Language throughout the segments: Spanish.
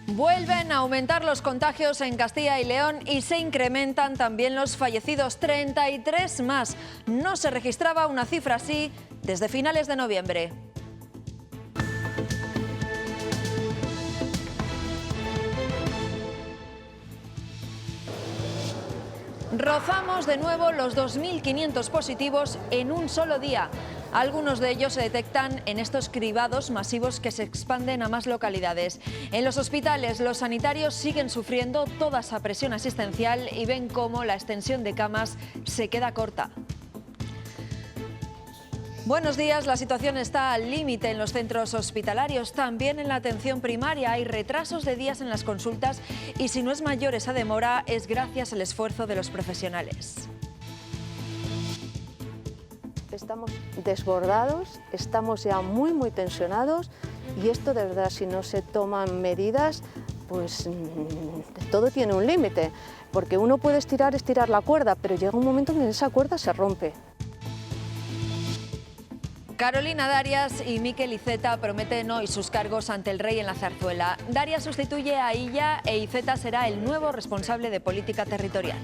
Vuelven a aumentar los contagios en Castilla y León y se incrementan también los fallecidos, 33 más. No se registraba una cifra así desde finales de noviembre. Rozamos de nuevo los 2.500 positivos en un solo día. Algunos de ellos se detectan en estos cribados masivos que se expanden a más localidades. En los hospitales, los sanitarios siguen sufriendo toda esa presión asistencial y ven cómo la extensión de camas se queda corta. Buenos días. La situación está al límite en los centros hospitalarios. También en la atención primaria hay retrasos de días en las consultas y si no es mayor esa demora es gracias al esfuerzo de los profesionales. Estamos desbordados, estamos ya muy tensionados y esto de verdad, si no se toman medidas, pues todo tiene un límite, porque uno puede estirar la cuerda, pero llega un momento en que esa cuerda se rompe. Carolina Darias y Miquel Iceta prometen hoy sus cargos ante el rey en la Zarzuela. Darias sustituye a Illa e Iceta será el nuevo responsable de política territorial.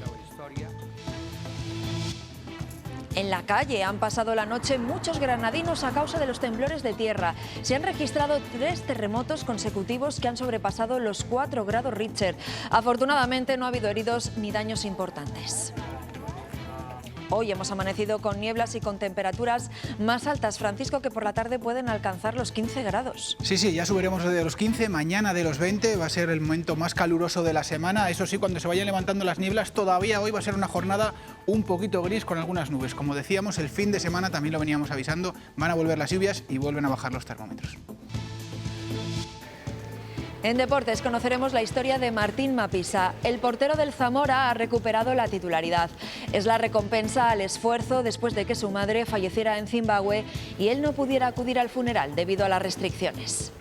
En la calle han pasado la noche muchos granadinos a causa de los temblores de tierra. Se han registrado 3 terremotos consecutivos que han sobrepasado los 4 grados Richter. Afortunadamente no ha habido heridos ni daños importantes. Hoy hemos amanecido con nieblas y con temperaturas más altas, Francisco, que por la tarde pueden alcanzar los 15 grados. Sí, ya subiremos de los 15, mañana de los 20, va a ser el momento más caluroso de la semana. Eso sí, cuando se vayan levantando las nieblas, todavía hoy va a ser una jornada un poquito gris con algunas nubes. Como decíamos, el fin de semana, también lo veníamos avisando, van a volver las lluvias y vuelven a bajar los termómetros. En deportes conoceremos la historia de Martín Mapisa. El portero del Zamora ha recuperado la titularidad. Es la recompensa al esfuerzo después de que su madre falleciera en Zimbabue y él no pudiera acudir al funeral debido a las restricciones.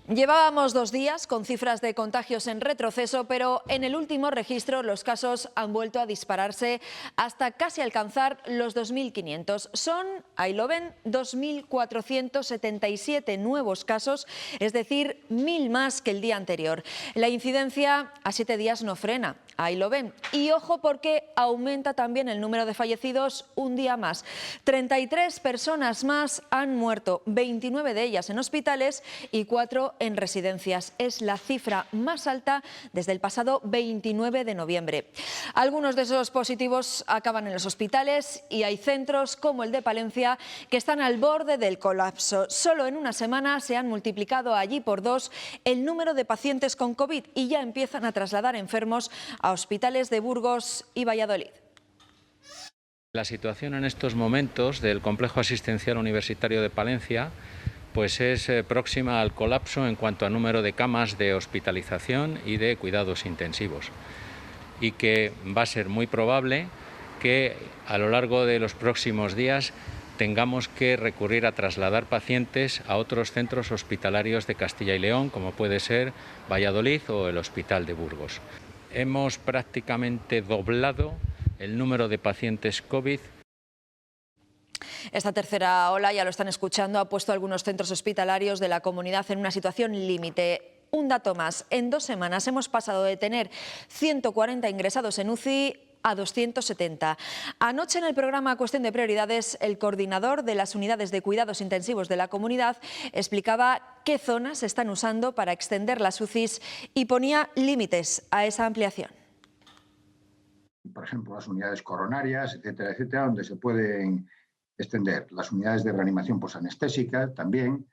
Llevábamos 2 días con cifras de contagios en retroceso, pero en el último registro los casos han vuelto a dispararse hasta casi alcanzar los 2.500. Son, ahí lo ven, 2.477 nuevos casos, es decir, 1.000 más que el día anterior. La incidencia a 7 días no frena, ahí lo ven. Y ojo porque aumenta también el número de fallecidos un día más. 33 personas más han muerto, 29 de ellas en hospitales y 4 en residencias. Es la cifra más alta desde el pasado 29 de noviembre. Algunos de esos positivos acaban en los hospitales y hay centros como el de Palencia que están al borde del colapso. Solo en una semana se han multiplicado allí por 2 el número de pacientes con COVID y ya empiezan a trasladar enfermos a hospitales de Burgos y Valladolid. La situación en estos momentos del Complejo Asistencial Universitario de Palencia pues es próxima al colapso en cuanto a número de camas de hospitalización y de cuidados intensivos y que va a ser muy probable que a lo largo de los próximos días tengamos que recurrir a trasladar pacientes a otros centros hospitalarios de Castilla y León, como puede ser Valladolid o el Hospital de Burgos. Hemos prácticamente doblado el número de pacientes COVID. Esta tercera ola, ya lo están escuchando, ha puesto a algunos centros hospitalarios de la comunidad en una situación límite. Un dato más, en 2 semanas hemos pasado de tener 140 ingresados en UCI a 270. Anoche en el programa Cuestión de Prioridades, el coordinador de las unidades de cuidados intensivos de la comunidad explicaba qué zonas se están usando para extender las UCIs y ponía límites a esa ampliación. Por ejemplo, las unidades coronarias, etcétera, donde se pueden extender. Las unidades de reanimación posanestésica también,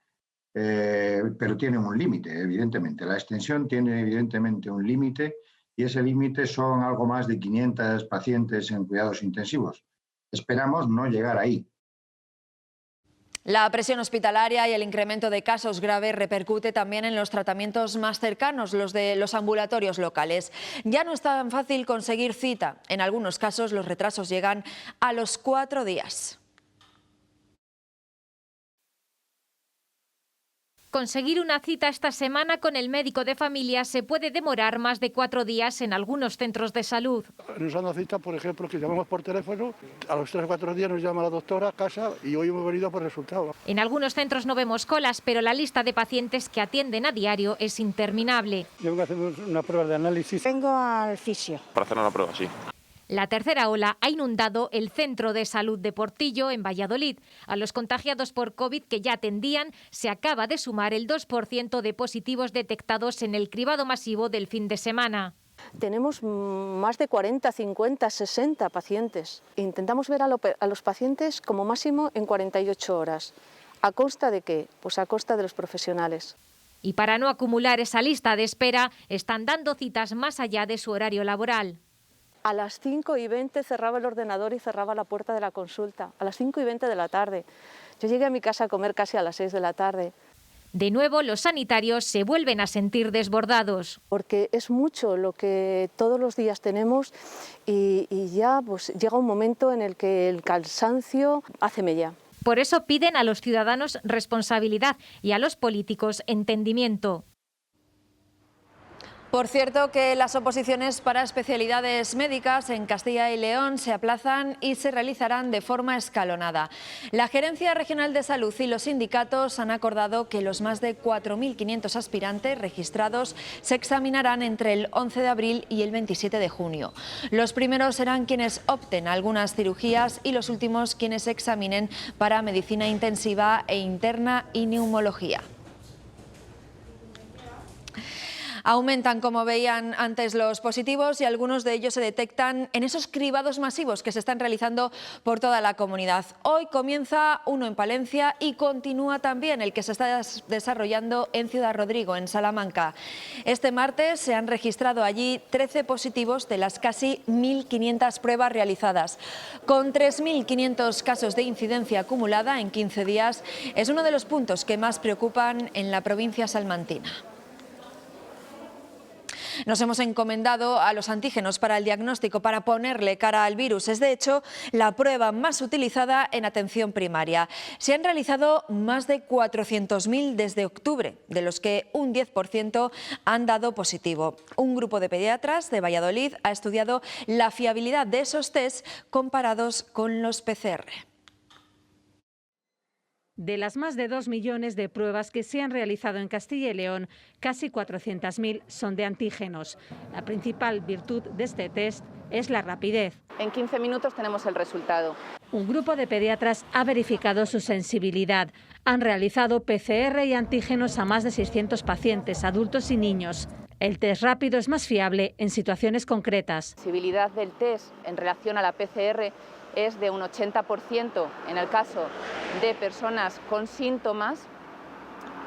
pero tienen un límite, evidentemente. La extensión tiene evidentemente un límite y ese límite son algo más de 500 pacientes en cuidados intensivos. Esperamos no llegar ahí. La presión hospitalaria y el incremento de casos graves repercute también en los tratamientos más cercanos, los de los ambulatorios locales. Ya no es tan fácil conseguir cita. En algunos casos los retrasos llegan a los 4 días. conseguir una cita esta semana con el médico de familia se puede demorar más de 4 días en algunos centros de salud. Nos han dado cita, por ejemplo, que llamamos por teléfono, a los 3 o 4 días nos llama la doctora a casa y hoy hemos venido por resultado. En algunos centros no vemos colas, pero la lista de pacientes que atienden a diario es interminable. Yo vengo a hacer una prueba de análisis. Vengo al fisio. Para hacer una prueba, sí. La tercera ola ha inundado el Centro de Salud de Portillo, en Valladolid. A los contagiados por COVID que ya atendían, se acaba de sumar el 2% de positivos detectados en el cribado masivo del fin de semana. Tenemos más de 40, 50, 60 pacientes. Intentamos ver a los pacientes como máximo en 48 horas. ¿A costa de qué? Pues a costa de los profesionales. Y para no acumular esa lista de espera, están dando citas más allá de su horario laboral. A las 5:20 cerraba el ordenador y cerraba la puerta de la consulta, a las 5:20 de la tarde. Yo llegué a mi casa a comer casi a las 6 de la tarde. De nuevo, los sanitarios se vuelven a sentir desbordados. Porque es mucho lo que todos los días tenemos y ya pues, llega un momento en el que el cansancio hace mella. Por eso piden a los ciudadanos responsabilidad y a los políticos entendimiento. Por cierto, que las oposiciones para especialidades médicas en Castilla y León se aplazan y se realizarán de forma escalonada. La Gerencia Regional de Salud y los sindicatos han acordado que los más de 4.500 aspirantes registrados se examinarán entre el 11 de abril y el 27 de junio. Los primeros serán quienes opten a algunas cirugías y los últimos quienes examinen para medicina intensiva e interna y neumología. Aumentan, como veían antes, los positivos y algunos de ellos se detectan en esos cribados masivos que se están realizando por toda la comunidad. Hoy comienza uno en Palencia y continúa también el que se está desarrollando en Ciudad Rodrigo, en Salamanca. Este martes se han registrado allí 13 positivos de las casi 1.500 pruebas realizadas. Con 3.500 casos de incidencia acumulada en 15 días, es uno de los puntos que más preocupan en la provincia salmantina. Nos hemos encomendado a los antígenos para el diagnóstico, para ponerle cara al virus. Es, de hecho, la prueba más utilizada en atención primaria. Se han realizado más de 400.000 desde octubre, de los que un 10% han dado positivo. Un grupo de pediatras de Valladolid ha estudiado la fiabilidad de esos test comparados con los PCR. De las más de 2 millones de pruebas que se han realizado en Castilla y León, casi 400.000 son de antígenos. La principal virtud de este test es la rapidez. En 15 minutos tenemos el resultado. Un grupo de pediatras ha verificado su sensibilidad. Han realizado PCR y antígenos a más de 600 pacientes, adultos y niños. El test rápido es más fiable en situaciones concretas. La sensibilidad del test en relación a la PCR es de un 80% en el caso de personas con síntomas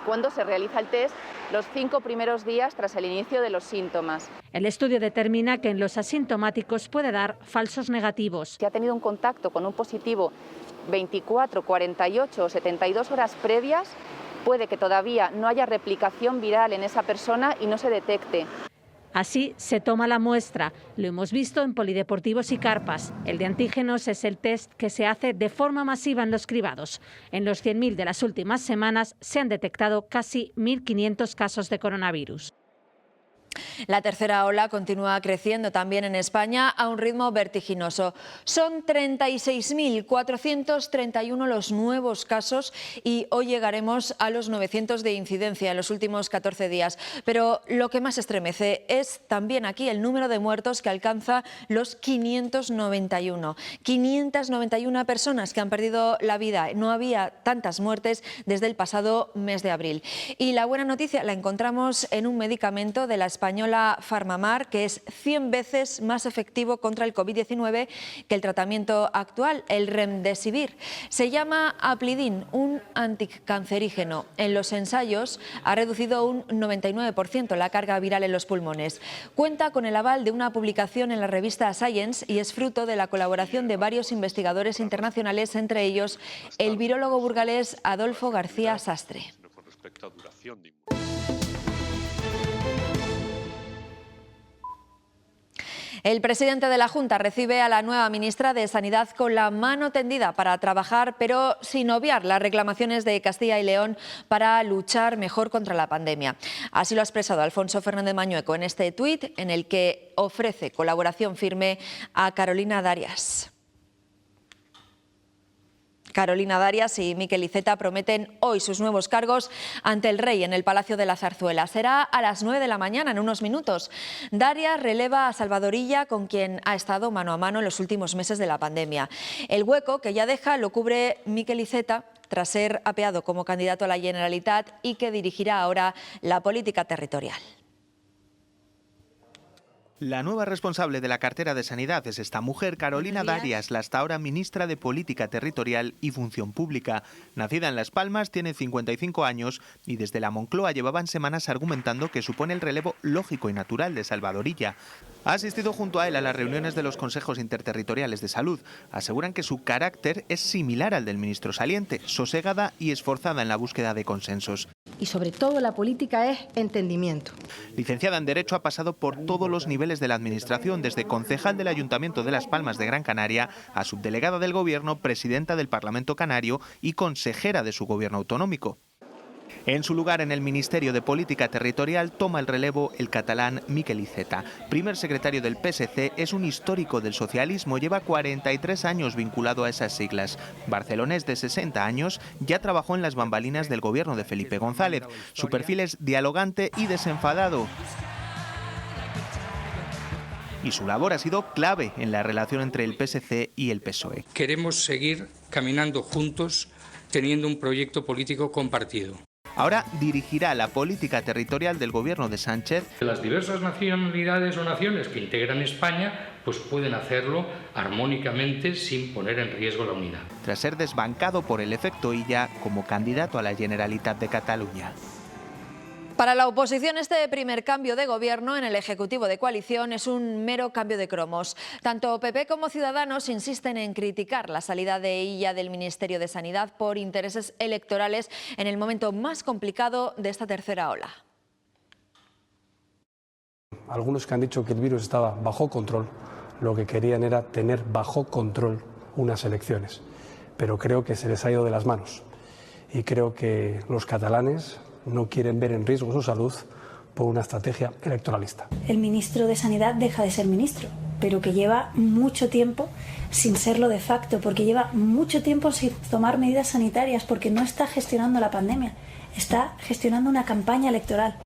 cuando se realiza el test los 5 primeros días tras el inicio de los síntomas. El estudio determina que en los asintomáticos puede dar falsos negativos. Si ha tenido un contacto con un positivo 24, 48 o 72 horas previas, puede que todavía no haya replicación viral en esa persona y no se detecte. Así se toma la muestra. Lo hemos visto en polideportivos y carpas. El de antígenos es el test que se hace de forma masiva en los cribados. En los 100.000 de las últimas semanas se han detectado casi 1.500 casos de coronavirus. La tercera ola continúa creciendo también en España a un ritmo vertiginoso. Son 36.431 los nuevos casos y hoy llegaremos a los 900 de incidencia en los últimos 14 días. Pero lo que más estremece es también aquí el número de muertos que alcanza los 591. 591 personas que han perdido la vida. No había tantas muertes desde el pasado mes de abril. Y la buena noticia la encontramos en un medicamento de la española Farmamar, que es 100 veces más efectivo contra el COVID-19 que el tratamiento actual, el Remdesivir. Se llama Aplidin, un anticancerígeno. En los ensayos ha reducido un 99% la carga viral en los pulmones. Cuenta con el aval de una publicación en la revista Science y es fruto de la colaboración de varios investigadores internacionales, entre ellos el virólogo burgalés Adolfo García Sastre. El presidente de la Junta recibe a la nueva ministra de Sanidad con la mano tendida para trabajar, pero sin obviar las reclamaciones de Castilla y León para luchar mejor contra la pandemia. Así lo ha expresado Alfonso Fernández Mañueco en este tuit en el que ofrece colaboración firme a Carolina Darias. Carolina Darias y Miquel Iceta prometen hoy sus nuevos cargos ante el rey en el Palacio de la Zarzuela. Será a las 9 de la mañana, en unos minutos. Darias releva a Salvador Illa, con quien ha estado mano a mano en los últimos meses de la pandemia. El hueco que ya deja lo cubre Miquel Iceta, tras ser apeado como candidato a la Generalitat y que dirigirá ahora la política territorial. La nueva responsable de la cartera de Sanidad es esta mujer, Carolina Darias, la hasta ahora ministra de Política Territorial y Función Pública. Nacida en Las Palmas, tiene 55 años y desde la Moncloa llevaban semanas argumentando que supone el relevo lógico y natural de Salvador Illa. Ha asistido junto a él a las reuniones de los consejos interterritoriales de salud. Aseguran que su carácter es similar al del ministro saliente, sosegada y esforzada en la búsqueda de consensos. Y sobre todo la política es entendimiento. Licenciada en Derecho, ha pasado por todos los niveles de la Administración, desde concejal del Ayuntamiento de Las Palmas de Gran Canaria a subdelegada del Gobierno, presidenta del Parlamento Canario y consejera de su Gobierno autonómico. En su lugar, en el Ministerio de Política Territorial, toma el relevo el catalán Miquel Iceta. Primer secretario del PSC, es un histórico del socialismo, lleva 43 años vinculado a esas siglas. Barcelonés de 60 años, ya trabajó en las bambalinas del gobierno de Felipe González. Su perfil es dialogante y desenfadado. Y su labor ha sido clave en la relación entre el PSC y el PSOE. Queremos seguir caminando juntos, teniendo un proyecto político compartido. Ahora dirigirá la política territorial del gobierno de Sánchez. Las diversas nacionalidades o naciones que integran España pues pueden hacerlo armónicamente sin poner en riesgo la unidad. Tras ser desbancado por el efecto Illa como candidato a la Generalitat de Cataluña. Para la oposición, este primer cambio de gobierno en el Ejecutivo de coalición es un mero cambio de cromos. Tanto PP como Ciudadanos insisten en criticar la salida de Illa del Ministerio de Sanidad por intereses electorales en el momento más complicado de esta tercera ola. Algunos que han dicho que el virus estaba bajo control, lo que querían era tener bajo control unas elecciones. Pero creo que se les ha ido de las manos y creo que los catalanes no quieren ver en riesgo su salud por una estrategia electoralista. El ministro de Sanidad deja de ser ministro, pero que lleva mucho tiempo sin serlo de facto, porque lleva mucho tiempo sin tomar medidas sanitarias, porque no está gestionando la pandemia, está gestionando una campaña electoral.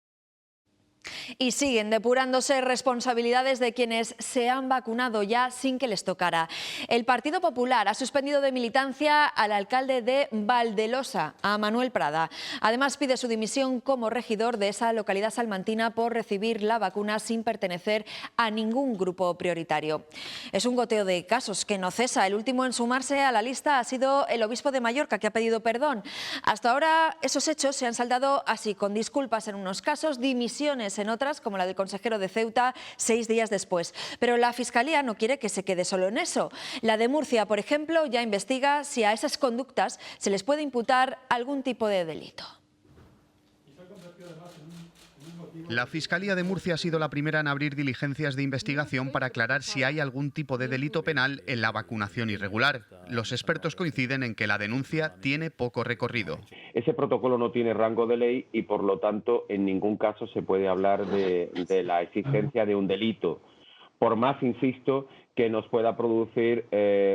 Y siguen depurándose responsabilidades de quienes se han vacunado ya sin que les tocara. El Partido Popular ha suspendido de militancia al alcalde de Valdelosa, a Manuel Prada. Además, pide su dimisión como regidor de esa localidad salmantina por recibir la vacuna sin pertenecer a ningún grupo prioritario. Es un goteo de casos que no cesa. El último en sumarse a la lista ha sido el obispo de Mallorca, que ha pedido perdón. Hasta ahora esos hechos se han saldado así, con disculpas en unos casos, dimisiones en otras, como la del consejero de Ceuta 6 días después. Pero la Fiscalía no quiere que se quede solo en eso. La de Murcia, por ejemplo, ya investiga si a esas conductas se les puede imputar algún tipo de delito. La Fiscalía de Murcia ha sido la primera en abrir diligencias de investigación para aclarar si hay algún tipo de delito penal en la vacunación irregular. Los expertos coinciden en que la denuncia tiene poco recorrido. Ese protocolo no tiene rango de ley y, por lo tanto, en ningún caso se puede hablar de la existencia de un delito. Por más, insisto, que nos pueda producir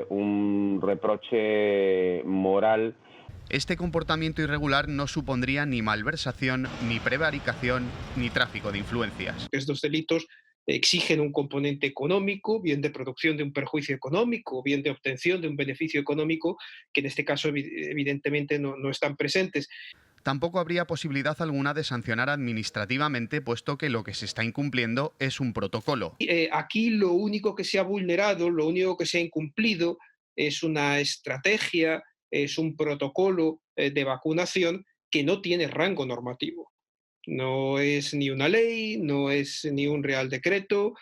un reproche moral. Este comportamiento irregular no supondría ni malversación, ni prevaricación, ni tráfico de influencias. Estos delitos exigen un componente económico, bien de producción de un perjuicio económico, bien de obtención de un beneficio económico, que en este caso evidentemente no están presentes. Tampoco habría posibilidad alguna de sancionar administrativamente, puesto que lo que se está incumpliendo es un protocolo. Aquí lo único que se ha vulnerado, lo único que se ha incumplido es una estrategia, es un protocolo de vacunación que no tiene rango normativo. No es ni una ley, no es ni un real decreto,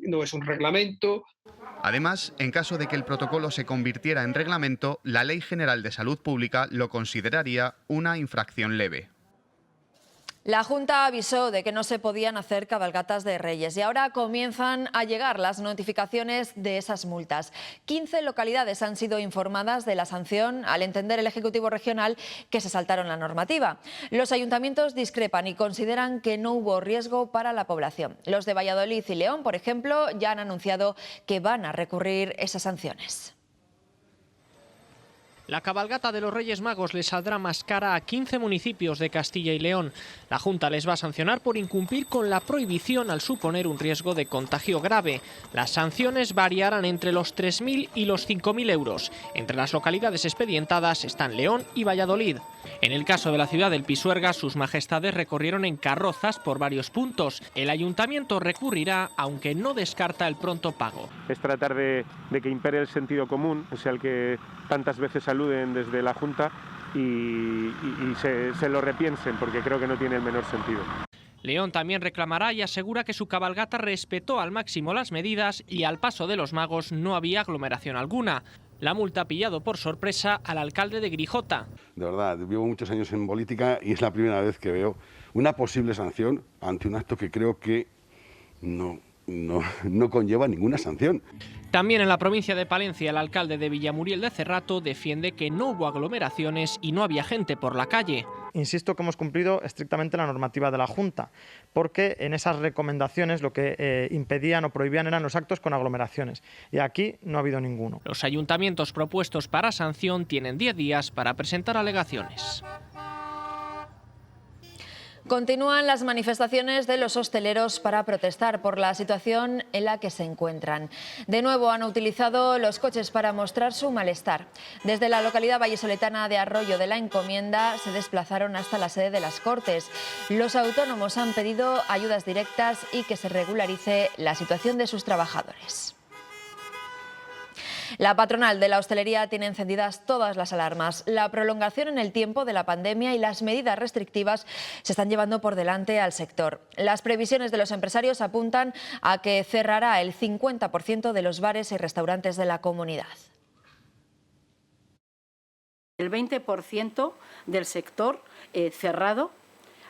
no es un reglamento. Además, en caso de que el protocolo se convirtiera en reglamento, la Ley General de Salud Pública lo consideraría una infracción leve. La Junta avisó de que no se podían hacer cabalgatas de Reyes y ahora comienzan a llegar las notificaciones de esas multas. 15 localidades han sido informadas de la sanción al entender el Ejecutivo Regional que se saltaron la normativa. Los ayuntamientos discrepan y consideran que no hubo riesgo para la población. Los de Valladolid y León, por ejemplo, ya han anunciado que van a recurrir esas sanciones. La cabalgata de los Reyes Magos les saldrá más cara a 15 municipios de Castilla y León. La Junta les va a sancionar por incumplir con la prohibición al suponer un riesgo de contagio grave. Las sanciones variarán entre los 3.000 y los 5.000 euros. Entre las localidades expedientadas están León y Valladolid. En el caso de la ciudad del Pisuerga, sus majestades recorrieron en carrozas por varios puntos. El ayuntamiento recurrirá, aunque no descarta el pronto pago. Es tratar de que impere el sentido común, o sea, el que tantas veces aluden desde la Junta y se lo repiensen, porque creo que no tiene el menor sentido. León también reclamará y asegura que su cabalgata respetó al máximo las medidas y al paso de los magos no había aglomeración alguna. La multa ha pillado por sorpresa al alcalde de Grijota. De verdad, llevo muchos años en política y es la primera vez que veo una posible sanción ante un acto que creo que no conlleva ninguna sanción. También en la provincia de Palencia, el alcalde de Villamuriel de Cerrato defiende que no hubo aglomeraciones y no había gente por la calle. Insisto que hemos cumplido estrictamente la normativa de la Junta, porque en esas recomendaciones lo que impedían o prohibían eran los actos con aglomeraciones, y aquí no ha habido ninguno. Los ayuntamientos propuestos para sanción tienen 10 días para presentar alegaciones. Continúan las manifestaciones de los hosteleros para protestar por la situación en la que se encuentran. De nuevo han utilizado los coches para mostrar su malestar. Desde la localidad vallisoletana de Arroyo de la Encomienda se desplazaron hasta la sede de las Cortes. Los autónomos han pedido ayudas directas y que se regularice la situación de sus trabajadores. La patronal de la hostelería tiene encendidas todas las alarmas. La prolongación en el tiempo de la pandemia y las medidas restrictivas se están llevando por delante al sector. Las previsiones de los empresarios apuntan a que cerrará el 50% de los bares y restaurantes de la comunidad. El 20% del sector cerrado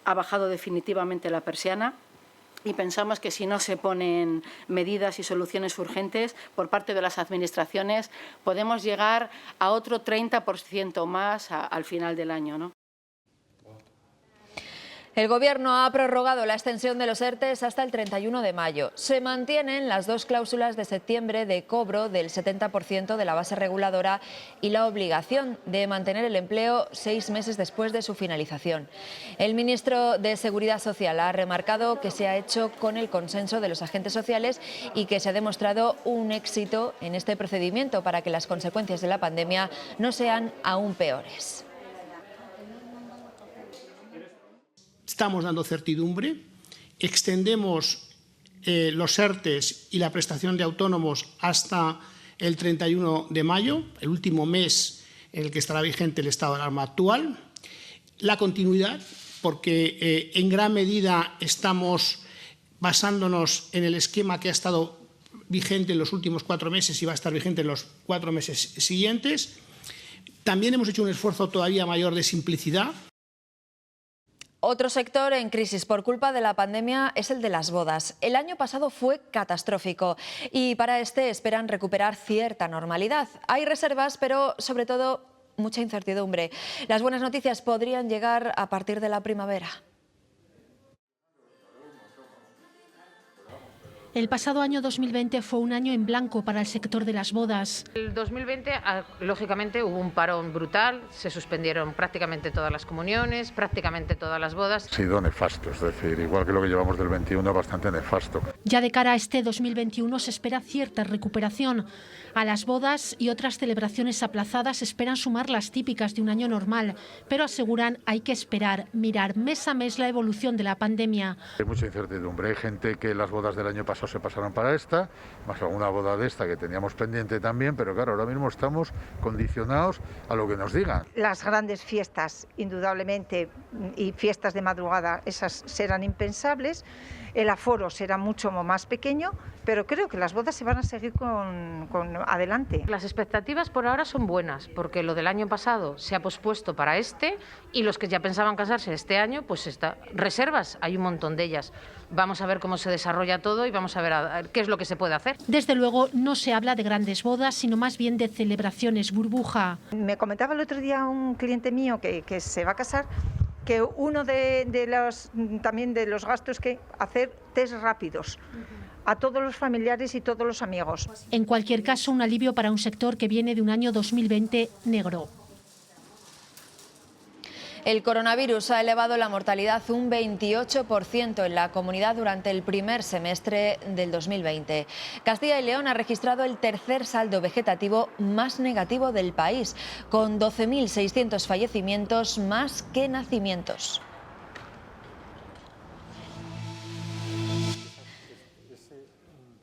ha bajado definitivamente la persiana. Y pensamos que si no se ponen medidas y soluciones urgentes por parte de las administraciones, podemos llegar a otro 30% más al final del año, ¿no? El Gobierno ha prorrogado la extensión de los ERTEs hasta el 31 de mayo. Se mantienen las dos cláusulas de septiembre de cobro del 70% de la base reguladora y la obligación de mantener el empleo 6 meses después de su finalización. El ministro de Seguridad Social ha remarcado que se ha hecho con el consenso de los agentes sociales y que se ha demostrado un éxito en este procedimiento para que las consecuencias de la pandemia no sean aún peores. Estamos dando certidumbre, extendemos los ERTEs y la prestación de autónomos hasta el 31 de mayo, el último mes en el que estará vigente el estado de alarma actual. La continuidad, porque en gran medida estamos basándonos en el esquema que ha estado vigente en los últimos 4 meses y va a estar vigente en los 4 meses siguientes. También hemos hecho un esfuerzo todavía mayor de simplicidad. Otro sector en crisis por culpa de la pandemia es el de las bodas. El año pasado fue catastrófico y para este esperan recuperar cierta normalidad. Hay reservas, pero sobre todo mucha incertidumbre. Las buenas noticias podrían llegar a partir de la primavera. El pasado año 2020 fue un año en blanco para el sector de las bodas. El 2020, lógicamente, hubo un parón brutal, se suspendieron prácticamente todas las comuniones, prácticamente todas las bodas. Ha sido nefasto, es decir, igual que lo que llevamos del 21, bastante nefasto. Ya de cara a este 2021 se espera cierta recuperación. A las bodas y otras celebraciones aplazadas esperan sumar las típicas de un año normal, pero aseguran hay que esperar, mirar mes a mes la evolución de la pandemia. Hay mucha incertidumbre, hay gente que las bodas del año pasado se pasaron para esta, más alguna boda de esta que teníamos pendiente también, pero claro, ahora mismo estamos condicionados a lo que nos digan. Las grandes fiestas, indudablemente, y fiestas de madrugada, esas serán impensables. el aforo será mucho más pequeño, pero creo que las bodas se van a seguir con adelante. Las expectativas por ahora son buenas, porque lo del año pasado se ha pospuesto para este y los que ya pensaban casarse este año, pues reservas, hay un montón de ellas. Vamos a ver cómo se desarrolla todo y vamos a ver qué es lo que se puede hacer. Desde luego no se habla de grandes bodas, sino más bien de celebraciones burbuja. Me comentaba el otro día un cliente mío que se va a casar que uno de los gastos que hacer test rápidos a todos los familiares y todos los amigos. En cualquier caso, un alivio para un sector que viene de un año 2020 negro. El coronavirus ha elevado la mortalidad un 28% en la comunidad durante el primer semestre del 2020. Castilla y León ha registrado el tercer saldo vegetativo más negativo del país, con 12.600 fallecimientos más que nacimientos.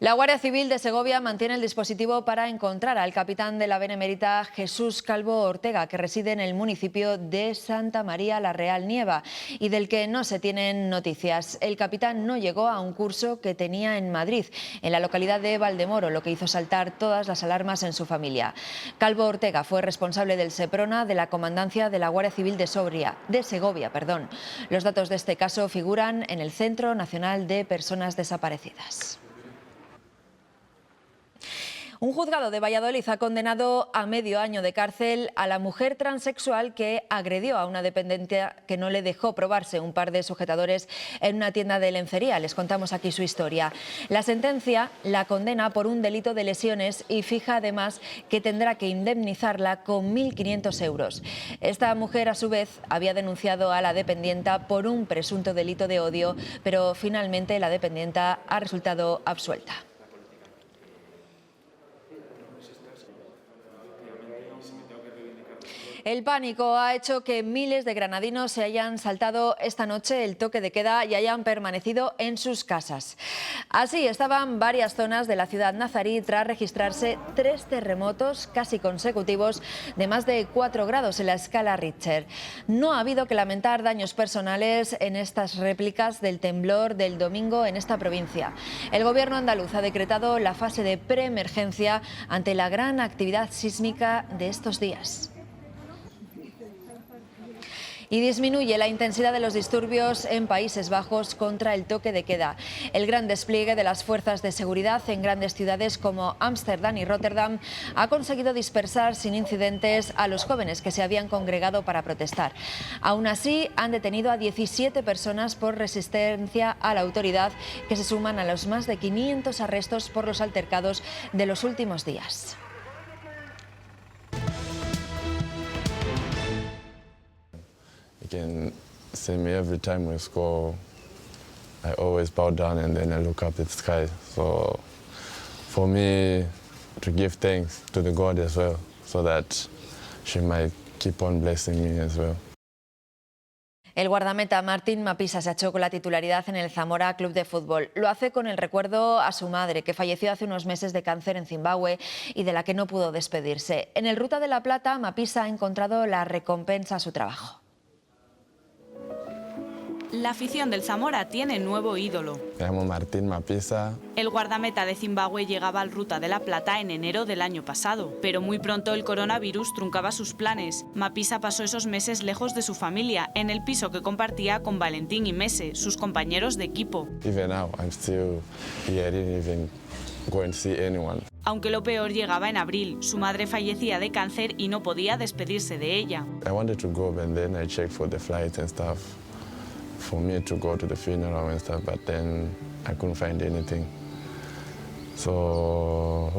La Guardia Civil de Segovia mantiene el dispositivo para encontrar al capitán de la Benemérita Jesús Calvo Ortega, que reside en el municipio de Santa María la Real Nieva y del que no se tienen noticias. El capitán no llegó a un curso que tenía en Madrid, en la localidad de Valdemoro, lo que hizo saltar todas las alarmas en su familia. Calvo Ortega fue responsable del SEPRONA de la Comandancia de la Guardia Civil de Segovia. Los datos de este caso figuran en el Centro Nacional de Personas Desaparecidas. Un juzgado de Valladolid ha condenado a medio año de cárcel a la mujer transexual que agredió a una dependiente que no le dejó probarse un par de sujetadores en una tienda de lencería. Les contamos aquí su historia. La sentencia la condena por un delito de lesiones y fija además que tendrá que indemnizarla con 1.500 euros. Esta mujer, a su vez, había denunciado a la dependienta por un presunto delito de odio, pero finalmente la dependienta ha resultado absuelta. El pánico ha hecho que miles de granadinos se hayan saltado esta noche el toque de queda y hayan permanecido en sus casas. Así estaban varias zonas de la ciudad nazarí tras registrarse 3 terremotos casi consecutivos de más de 4 grados en la escala Richter. No ha habido que lamentar daños personales en estas réplicas del temblor del domingo en esta provincia. El gobierno andaluz ha decretado la fase de preemergencia ante la gran actividad sísmica de estos días. Y disminuye la intensidad de los disturbios en Países Bajos contra el toque de queda. El gran despliegue de las fuerzas de seguridad en grandes ciudades como Ámsterdam y Rotterdam ha conseguido dispersar sin incidentes a los jóvenes que se habían congregado para protestar. Aún así, han detenido a 17 personas por resistencia a la autoridad, que se suman a los más de 500 arrestos por los altercados de los últimos días. You can see me every time we score. I always bow down and then I look up at the sky. So for me to give thanks to the God as well, so that she might keep on blessing me as well. El guardameta Martín Mapisa se ha hecho con la titularidad en el Zamora Club de Fútbol. Lo hace con el recuerdo a su madre, que falleció hace unos meses de cáncer en Zimbabue y de la que no pudo despedirse. En el Ruta de la Plata, Mapisa ha encontrado la recompensa a su trabajo. La afición del Zamora tiene nuevo ídolo. Me llamo Martín Mapisa. El guardameta de Zimbabue llegaba al Ruta de la Plata en enero del año pasado, pero muy pronto el coronavirus truncaba sus planes. Mapisa pasó esos meses lejos de su familia, en el piso que compartía con Valentín y Mese, sus compañeros de equipo. Even now, I'm still here, I didn't even go and see anyone. Aunque lo peor llegaba en abril, su madre fallecía de cáncer y no podía despedirse de ella. I wanted to go, and then I checked for the flight and stuff. For me to go to the funeral and stuff, but then I couldn't find anything. So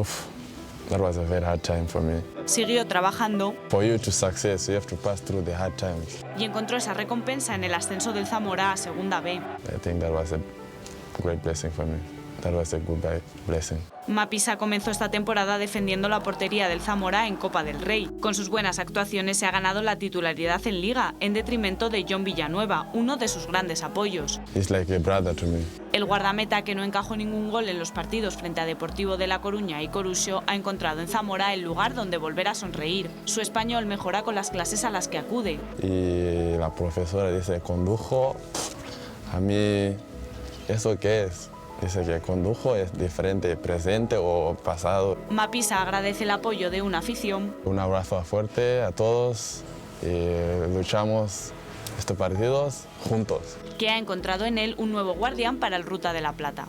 that was a very hard time for me. Siguió trabajando. For you to success, you have to pass through the hard times. Y encontró esa recompensa en el ascenso del Zamora a Segunda B. I think that was a great blessing for me. That was a good blessing. Mapisa comenzó esta temporada defendiendo la portería del Zamora en Copa del Rey. Con sus buenas actuaciones se ha ganado la titularidad en Liga, en detrimento de John Villanueva, uno de sus grandes apoyos. He's like a brother to me. El guardameta, que no encajó ningún gol en los partidos frente a Deportivo de La Coruña y Coruxo, ha encontrado en Zamora el lugar donde volver a sonreír. Su español mejora con las clases a las que acude. Y la profesora dice, condujo, a mí ¿eso qué es? Dice que condujo es diferente, presente o pasado. Mapisa agradece el apoyo de una afición. Un abrazo fuerte a todos y luchamos estos partidos juntos. Que ha encontrado en él un nuevo guardián para el Ruta de la Plata.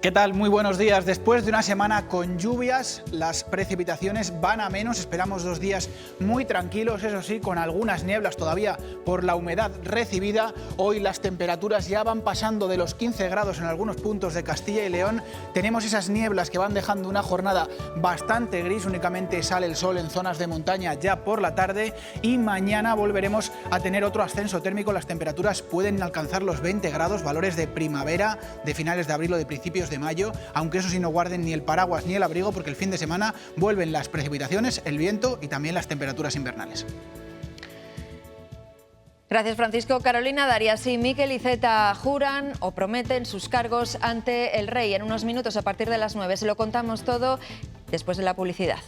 ¿Qué tal? Muy buenos días. Después de una semana con lluvias, las precipitaciones van a menos. Esperamos 2 días muy tranquilos, eso sí, con algunas nieblas todavía por la humedad recibida. Hoy las temperaturas ya van pasando de los 15 grados en algunos puntos de Castilla y León. Tenemos esas nieblas que van dejando una jornada bastante gris. Únicamente sale el sol en zonas de montaña ya por la tarde. Y mañana volveremos a tener otro ascenso térmico. Las temperaturas pueden alcanzar los 20 grados, valores de primavera, de finales de abril o de principios de mayo, aunque eso sí no guarden ni el paraguas ni el abrigo porque el fin de semana vuelven las precipitaciones, el viento y también las temperaturas invernales. Gracias, Francisco. Carolina Darias y Miquel Iceta juran o prometen sus cargos ante el rey en unos minutos a partir de las 9. Se lo contamos todo después de la publicidad.